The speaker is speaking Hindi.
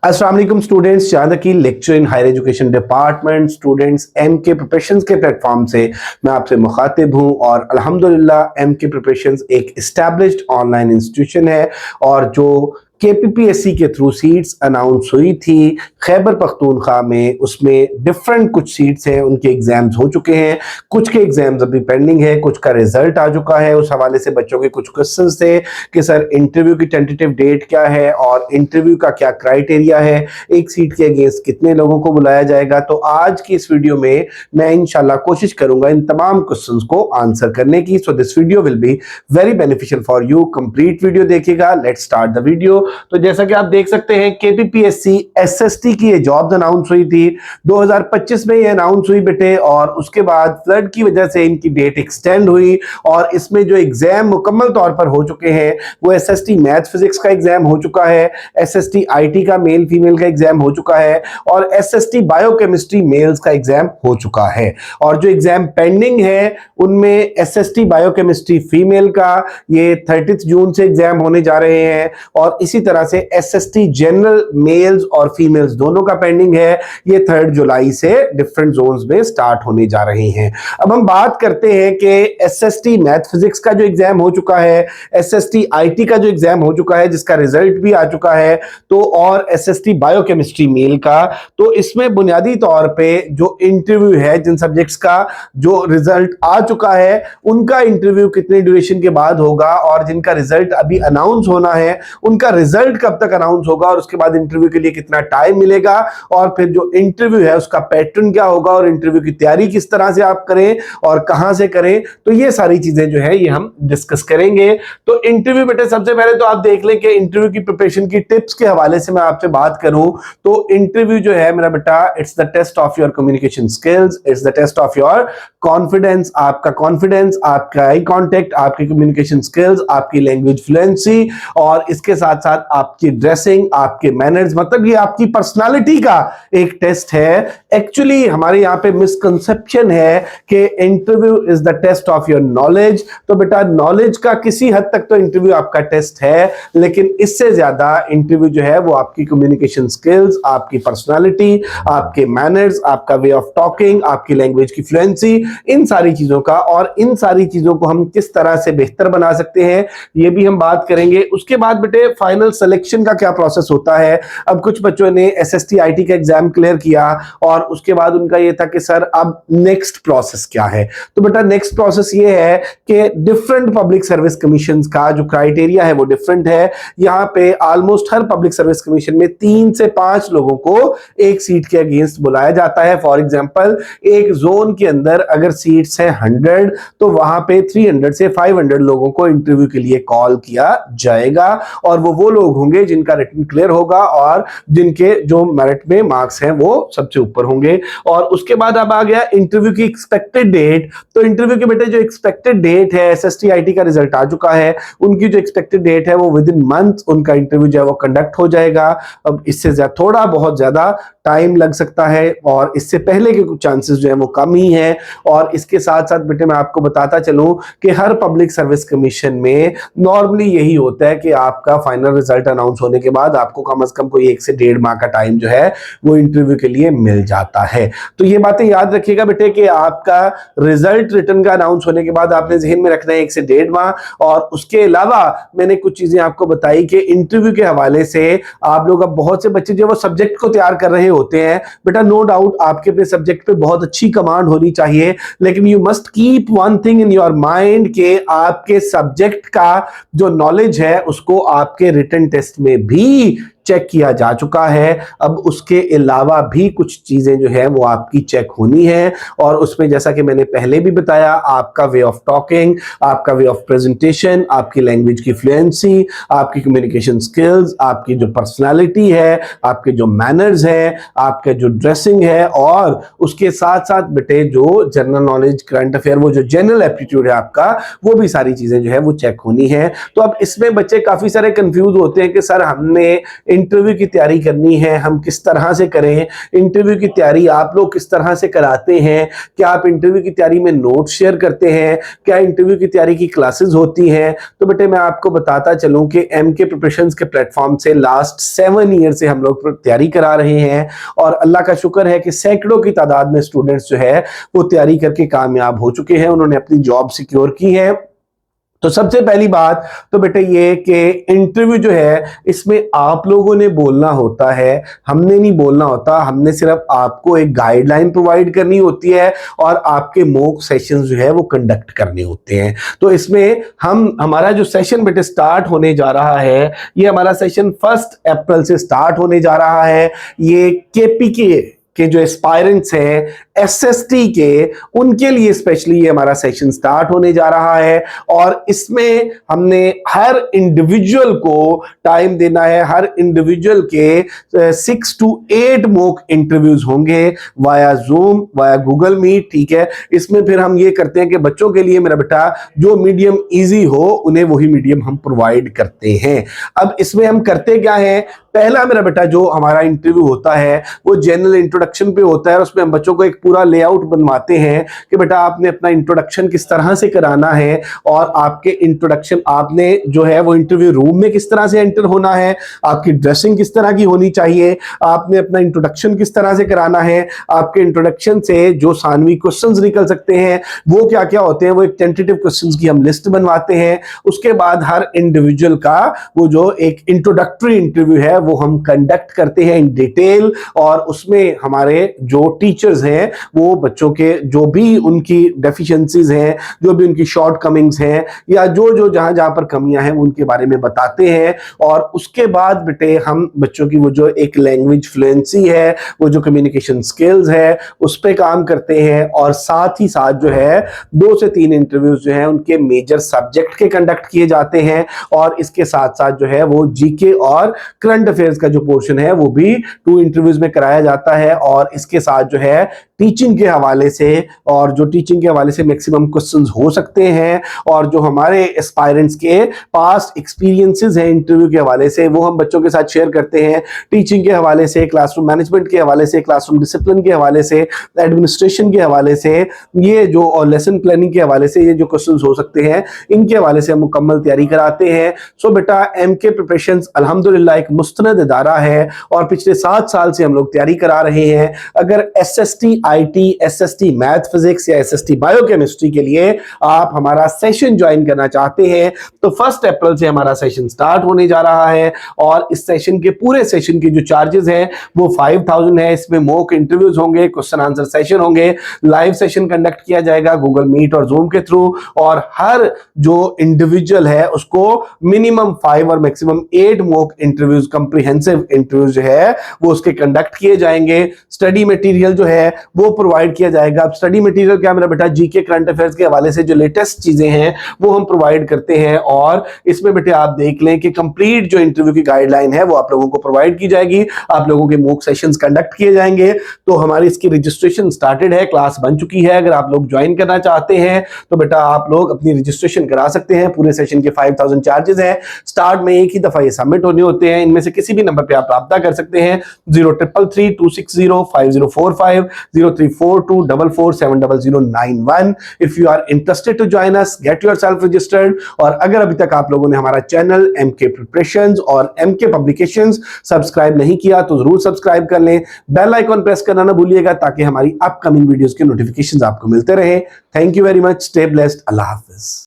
अस्सलाम वालेकुम स्टूडेंट्स, जहाँ तक कि lecture in higher education department students MK preparations के प्लेटफॉर्म से मैं आपसे मुखातिब हूँ और अल्हम्दुलिल्लाह एमके प्रिपरेशंस एक एस्टैब्लिश्ड ऑनलाइन इंस्टीट्यूशन है और जो केपीपीएससी के थ्रू सीट्स अनाउंस हुई थी खैबर पख्तूनख्वा में, उसमें डिफरेंट कुछ सीट्स हैं, उनके एग्जाम्स हो चुके हैं, कुछ के एग्जाम्स अभी पेंडिंग है, कुछ का रिजल्ट आ चुका है। उस हवाले से बच्चों के कुछ क्वेश्चंस थे कि सर इंटरव्यू की टेंटेटिव डेट क्या है और इंटरव्यू का क्या क्राइटेरिया है, एक सीट के अगेंस्ट कितने लोगों को बुलाया जाएगा। तो आज की इस वीडियो में मैं इंशाल्लाह कोशिश करूंगा इन तमाम क्वेश्चंस को आंसर करने की। So this video will be very beneficial for you. Complete video देखिएगा। Let's start the video. तो जैसा कि आप देख सकते हैं, केपीपीएससी एसएसटी की ये जॉब्स अनाउंस हुई थी 2025 में, ये अनाउंस हुई बेटे, और उसके बाद फ्लड की वजह से इनकी डेट एक्सटेंड हुई और इसमें जो एग्जाम मुकम्मल तौर पर हो चुके हैं वो एसएसटी मैथ फिजिक्स का एग्जाम हो चुका है, एसएसटी आईटी का मेल फीमेल का एग्जाम हो चुका है और एसएसटी बायोकेमिस्ट्री मेल्स का एग्जाम हो चुका है। और जो एग्जाम पेंडिंग है उनमें एसएसटी बायोकेमिस्ट्री फीमेल का ये 30 जून से एग्जाम होने जा रहे हैं और इसी तरह से एसएसटी जनरल मेल्स और फीमेल्स दोनों का पेंडिंग है, ये 3 जुलाई से डिफरेंट जोन्स में स्टार्ट होने जा रहे हैं। अब हम बात करते हैं कि एसएसटी मैथ फिजिक्स का जो एग्जाम हो चुका है, एसएसटी आईटी का जो एग्जाम हो चुका है जिसका रिजल्ट भी आ चुका है, तो और एसएसटी बायोकेमिस्ट्री मेल का, तो इसमें बुनियादी तौर पे जो इंटरव्यू है, जिन सब्जेक्ट्स का जो रिजल्ट आ चुका है उनका इंटरव्यू कितने ड्यूरेशन के बाद होगा और जिनका रिजल्ट अभी अनाउंस होना है उनका रिजल्ट कब तक अनाउंस होगा और उसके बाद इंटरव्यू के लिए कितना टाइम मिलेगा और फिर जो इंटरव्यू है उसका पैटर्न क्या होगा और इंटरव्यू की तैयारी किस तरह से आप करें और कहां से करें, तो ये सारी चीजें जो है ये हम डिस्कस करेंगे। तो इंटरव्यू बेटे सबसे पहले तो आप देख लें कि इंटरव्यू की प्रिपरेशन की टिप्स के हवाले से मैं आपसे बात करूं तो इंटरव्यू जो है मेरा बेटा, it's the test of your communication skills, it's the test of your confidence, आपका आई कॉन्टेक्ट, आपकी कम्युनिकेशन स्किल्स, आपकी लैंग्वेज फ्लुएंसी और इसके साथ साथ आपकी ड्रेसिंग, आपके मैनर्स, मतलब ये आपकी पर्सनालिटी का एक टेस्ट है। एक्चुअली हमारे यहाँ पे मिसकंसेप्शन है कि interview is the test of your knowledge. तो बेटा नॉलेज का किसी हद तक तो इंटरव्यू आपका टेस्ट है, लेकिन इससे ज्यादा इंटरव्यू जो है वो आपकी कम्युनिकेशन स्किल्स, आपकी पर्सनालिटी, आपके मैनर्स, आपका वे ऑफ टॉकिंग, आपकी लैंग्वेज की फ्लुएंसी, इन सारी चीजों का, और इन सारी चीजों को हम किस तरह से बेहतर बना सकते हैं ये भी हम बात करेंगे। उसके बाद बेटे फाइनल सिलेक्शन का क्या प्रोसेस होता है। अब कुछ बच्चों ने एसएसटी आईटी का एग्जाम क्लियर किया और उसके बाद उनका ये था कि सर अब नेक्स्ट प्रोसेस क्या है। तो बेटा नेक्स्ट प्रोसेस ये है कि डिफरेंट पब्लिक सर्विस कमीशन का जो क्राइटेरिया है वो डिफरेंट है। यहाँ पे ऑलमोस्ट हर पब्लिक सर्विस कमीशन में 3 से 5 लोगों को एक सीट के अगेंस्ट बुलाया जाता है। फॉर एग्जाम्पल एक जोन के अंदर अगर सीट्स है 100 तो वहां पे 300 से 500 लोगों को इंटरव्यू के लिए कॉल किया जाएगा और वो लोग होंगे जिनका रिटन क्लियर होगा और जिनके जो मेरिट में मार्क्स हैं वो सबसे ऊपर होंगे। और उसके बाद अब आ गया इंटरव्यू की एक्सपेक्टेड डेट। तो इंटरव्यू के बेटे जो एक्सपेक्टेड डेट है, एसएसटी आईटी का रिजल्ट आ चुका है, उनकी जो एक्सपेक्टेड डेट है वो विद इन मंथ उनका इंटरव्यू जो है वो कंडक्ट हो जाएगा। अब इससे थोड़ा बहुत ज्यादा टाइम लग सकता है और इससे पहले के कुछ चांसेस जो है वो कम ही है। और इसके साथ साथ बेटे मैं आपको बताता चलूं कि हर पब्लिक सर्विस कमीशन में नॉर्मली यही होता है कि आपका फाइनल रिजल्ट अनाउंस होने के बाद आपको कम से कम कोई 1 से 1.5 माह का टाइम जो है वो इंटरव्यू के लिए मिल जाता है। तो ये बातें याद रखिएगा बेटे कि आपका रिजल्ट रिटर्न का अनाउंस होने के बाद आपने जहन में रखना है 1 से 1.5 माह। और उसके अलावा मैंने कुछ चीजें आपको बताई कि इंटरव्यू के हवाले से आप लोग, अब बहुत से बच्चे जो वो सब्जेक्ट को तैयार कर रहे होते हैं बेटा, नो डाउट आपके अपने सब्जेक्ट पे बहुत अच्छी कमांड होनी चाहिए, लेकिन you must keep one thing in your mind कि आपके सब्जेक्ट का जो नॉलेज है उसको आपके रिटन टेस्ट में भी चेक किया जा चुका है। अब उसके अलावा भी कुछ चीजें जो है वो आपकी चेक होनी है और उसमें जैसा कि मैंने पहले भी बताया, आपका वे ऑफ टॉकिंग, आपका वे ऑफ प्रेजेंटेशन, आपकी लैंग्वेज की फ्लुएंसी, आपकी कम्युनिकेशन स्किल्स, आपकी जो पर्सनालिटी है, आपके जो मैनर्स है, आपके जो ड्रेसिंग है और उसके साथ साथ बेटे जो जनरल नॉलेज, करंट अफेयर, वो जो जनरल एप्टीट्यूड है आपका, वो भी सारी चीजें जो है वो चेक होनी है। तो अब इसमें बच्चे काफी सारे कंफ्यूज होते हैं कि सर हमने इंटरव्यू की तैयारी करनी है हम किस तरह से करें, इंटरव्यू की तैयारी आप लोग किस तरह से कराते हैं, क्या आप इंटरव्यू की तैयारी में नोट शेयर करते हैं, क्या इंटरव्यू की तैयारी की क्लासेस होती हैं। तो बेटे मैं आपको बताता चलूं कि एमके प्रिपरेशंस के प्लेटफॉर्म से लास्ट 7 ईयर से हम लोग तैयारी करा रहे हैं और अल्लाह का शुक्र है कि सैकड़ों की तादाद में स्टूडेंट्स जो है वो तैयारी करके कामयाब हो चुके हैं, उन्होंने अपनी जॉब सिक्योर की है। तो सबसे पहली बात तो बेटे ये कि इंटरव्यू जो है इसमें आप लोगों ने बोलना होता है, हमने नहीं बोलना होता, हमने सिर्फ आपको एक गाइडलाइन प्रोवाइड करनी होती है और आपके मॉक सेशंस जो है वो कंडक्ट करने होते हैं। तो इसमें हमारा जो सेशन बेटे स्टार्ट होने जा रहा है, ये हमारा सेशन 1 अप्रैल से स्टार्ट होने जा रहा है। ये केपीके के जो एस्पायरेंट्स हैं एसएसटी के, उनके लिए स्पेशली ये हमारा सेशन स्टार्ट होने जा रहा है और इसमें हमने हर इंडिविजुअल को टाइम देना है। हर इंडिविजुअल के 6 to 8 मॉक इंटरव्यूज होंगे via Zoom, via Google Meet, ठीक है। इसमें फिर हम ये करते हैं कि बच्चों के लिए मेरा बेटा जो मीडियम इजी हो उन्हें वही मीडियम हम प्रोवाइड करते हैं। अब इसमें हम करते क्या है, पहला मेरा बेटा जो हमारा इंटरव्यू होता है वो जनरल इंट्रोडक्शन पे होता है और उसमें हम बच्चों को एक पूरा लेआउट बनवाते हैं कि बेटा आपने अपना इंट्रोडक्शन किस तरह से कराना है और आपके इंट्रोडक्शन आपने जो है वो इंटरव्यू रूम में किस तरह से एंटर होना है, आपकी ड्रेसिंग किस तरह की होनी चाहिए, आपने अपना इंट्रोडक्शन किस तरह से कराना है, आपके इंट्रोडक्शन से जो सानवी क्वेश्चंस निकल सकते हैं वो क्या क्या होते हैं, वो एक टेंटेटिव क्वेश्चंस की हम लिस्ट बनवाते हैं। उसके बाद हर इंडिविजुअल का वो जो एक इंट्रोडक्टरी इंटरव्यू है वो हम कंडक्ट करते हैं इन डिटेल और उसमें हमारे जो टीचर्स हैं वो बच्चों के जो भी उनकी डेफिशिएंसीज हैं, जो भी उनकी शॉर्टकमिंग्स हैं या जो जहां जहां पर कमियां हैं उनके बारे में बताते हैं। और उसके बाद बेटे हम बच्चों की वो जो एक लैंग्वेज फ्लुएंसी है, वो जो कम्युनिकेशन स्किल्स है उस पर काम करते हैं और साथ ही साथ जो है 2 से 3 इंटरव्यूज जो है उनके मेजर सब्जेक्ट के कंडक्ट किए जाते हैं और इसके साथ साथ जो है वो जीके और करंट अफेयर्स का जो पोर्शन है वो भी 2 इंटरव्यूज में कराया जाता है। और इसके साथ जो है टीचिंग के हवाले से और जो टीचिंग के हवाले से मैक्सिमम क्वेश्चंस हो सकते हैं और जो हमारे एस्पायरेंट्स के पास्ट एक्सपीरियंसेस हैं इंटरव्यू के हवाले से वो हम बच्चों के साथ शेयर करते हैं। टीचिंग के हवाले से, क्लासरूम मैनेजमेंट के हवाले से, क्लासरूम डिसिप्लिन के हवाले से, एडमिनिस्ट्रेशन के हवाले से, ये जो और लेसन प्लानिंग के हवाले से ये जो क्वेश्चंस हो सकते हैं इनके हवाले से हम मुकम्मल तैयारी कराते हैं। सो बेटा एमके प्रिपरेशंस अल्हम्दुलिल्लाह एक मुस्तनद इदारा है और पिछले 7 साल से हम लोग तैयारी करा रहे हैं। अगर SST IT, SST math physics या एसएसटी बायोकेमिस्ट्री के लिए आप हमारा सेशन ज्वाइन करना चाहते हैं तो 1 अप्रैल से हमारा सेशन स्टार्ट होने जा रहा है और इस सेशन के पूरे सेशन के जो चार्जेस हैं वो 5000 है। इसमें मॉक इंटरव्यूज होंगे, क्वेश्चन आंसर सेशन होंगे, लाइव सेशन कंडक्ट किया जाएगा गूगल मीट और जूम के थ्रू और हर जो इंडिविजुअल है उसको मिनिमम 5 और maximum 8 mock interviews, comprehensive interviews जो है वो उसके कंडक्ट किए जाएंगे। स्टडी मटेरियल जो है वो प्रोवाइड किया जाएगा। अब स्टडी मटेरियल क्या मेरा बेटा जीके करंट अफेयर्स के हवाले से जो लेटेस्ट चीजें हैं वो हम प्रोवाइड करते हैं और इसमें बेटे आप देख लें कि कंप्लीट जो इंटरव्यू की गाइडलाइन है वो आप लोगों को प्रोवाइड की जाएगी। आप लोगों के मॉक सेशंस कंडक्ट किए जाएंगे। तो हमारी इसकी रजिस्ट्रेशन स्टार्टेड है, क्लास बन चुकी है। अगर आप लोग ज्वाइन करना चाहते हैं तो बेटा आप लोग अपनी रजिस्ट्रेशन करा सकते हैं। पूरे सेशन के 5000 चार्जेस हैं। स्टार्ट में एक ही दफा ये सबमिट होने होते हैं। इनमें से किसी भी नंबर पे आप राब्ता कर सकते हैं 0333260545 0342447091। If you are interested to join us, get yourself registered. और अगर अभी तक आप लोगों ने हमारा चैनल एमके प्रिपरेशंस और एमके पब्लिकेशंस सब्सक्राइब नहीं किया तो जरूर सब्सक्राइब कर लें। बेल आइकॉन प्रेस करना ना भूलिएगा ताकि हमारी अपकमिंग वीडियोस के नोटिफिकेशंस आपको मिलते रहे। Thank you very much, stay blessed, Allah Hafiz.